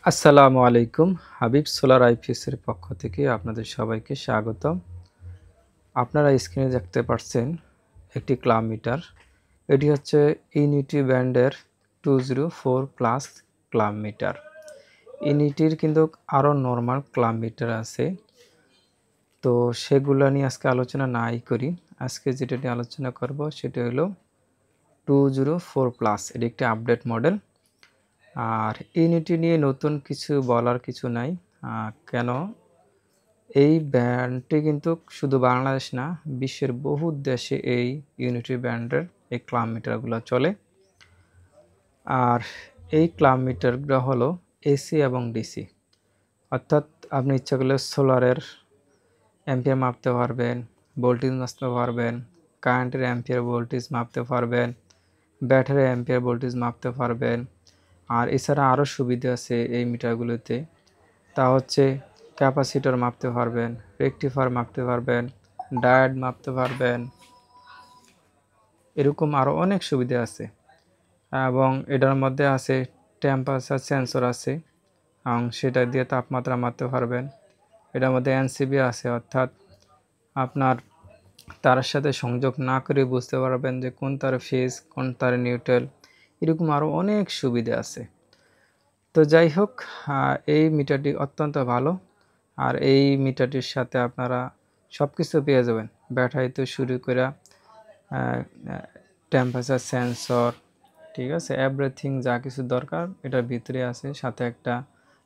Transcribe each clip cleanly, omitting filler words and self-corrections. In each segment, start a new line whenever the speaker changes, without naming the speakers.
আসসালামু আলাইকুম। হাবিব সোলার আইপিএসের পক্ষ থেকে আপনাদের সবাইকে স্বাগতম। আপনারা স্ক্রিনে দেখতে পাচ্ছেন একটি ক্লাব মিটার। এটি হচ্ছে ইউনিটি ব্র্যান্ডের 204 প্লাস ক্লাব মিটার। ইউনিটির কিন্তু আরও নরমাল ক্লাব মিটার আছে। তো সেগুলো নিয়ে আজকে আলোচনা নাই করি। আজকে যেটা নিয়ে আলোচনা করব সেটা হলো 204 প্লাস। এটি একটি আপডেট মডেল। আর ইউনিটি নিয়ে নতুন কিছু বলার কিছু নাই। কেন এই ব্র্যান্ডটি কিন্তু শুধু বাংলাদেশ না, বিশ্বের বহু দেশে এই ইউনিটি ব্র্যান্ডের এই ক্লাব মিটারগুলো চলে। আর এই ক্লাব মিটারগুলো হলো এসি এবং ডিসি, অর্থাৎ আপনি ইচ্ছা করলে সোলারের অ্যাম্পিয়ার মাপতে পারবেন, ভোল্টেজ মাপতে পারবেন, কারেন্টের অ্যাম্পিয়ার ভোল্টেজ মাপতে পারবেন, ব্যাটারি অ্যাম্পিয়ার ভোল্টেজ মাপতে পারবেন। আর এছাড়া আরও সুবিধা আছে এই মিটারগুলোতে, তা হচ্ছে ক্যাপাসিটর মাপতে পারবেন, রেকটিফায়ার মাপতে পারবেন, ডায়োড মাপতে পারবেন, এরকম আরও অনেক সুবিধা আছে। এবং এটার মধ্যে আছে টেম্পারেচার সেন্সর আছে, এবং সেটা দিয়ে তাপমাত্রা মাপতে পারবেন। এটার মধ্যে এনসিবি আছে, অর্থাৎ আপনার তারের সাথে সংযোগ না করে বুঝতে পারবেন যে কোন তারে ফেজ, কোন তারে নিউট্রাল, এরকম আরও অনেক সুবিধা আছে। তো যাই হোক, এই মিটারটি অত্যন্ত ভালো। আর এই মিটারটির সাথে আপনারা সব কিছু পেয়ে যাবেন, ব্যাটারি তো শুরু করে টেম্পারেচার সেন্সর, ঠিক আছে, এভরিথিং যা কিছু দরকার এটার ভিতরে আছে। সাথে একটা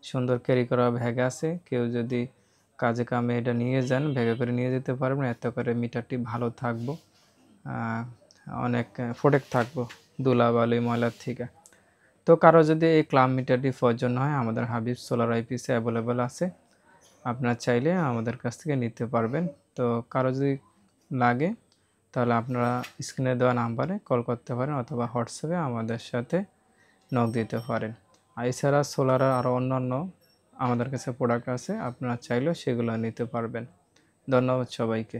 সুন্দর ক্যারি করা ব্যাগ আছে, কেউ যদি কাজে কামে এটা নিয়ে যান ব্যাগে করে নিয়ে যেতে পারবেন। এত করে মিটারটি ভালো থাকবো, অনেক প্রোটেক্ট থাকবো ধুলাবালি ময়লার থেকে। তো কারো যদি এই ক্লাব মিটারটি প্রয়োজন হয়, আমাদের হাবিব সোলার আইপিএসে অ্যাভেলেবেল আছে, আপনারা চাইলে আমাদের কাছ থেকে নিতে পারবেন। তো কারো যদি লাগে তাহলে আপনারা স্ক্রিনে দেওয়া নাম্বারে কল করতে পারেন, অথবা হোয়াটসঅ্যাপে আমাদের সাথে নক দিতে পারেন। আর এছাড়া সোলারের আরও অন্যান্য আমাদের কাছে প্রোডাক্ট আছে, আপনারা চাইলেও সেগুলো নিতে পারবেন। ধন্যবাদ সবাইকে।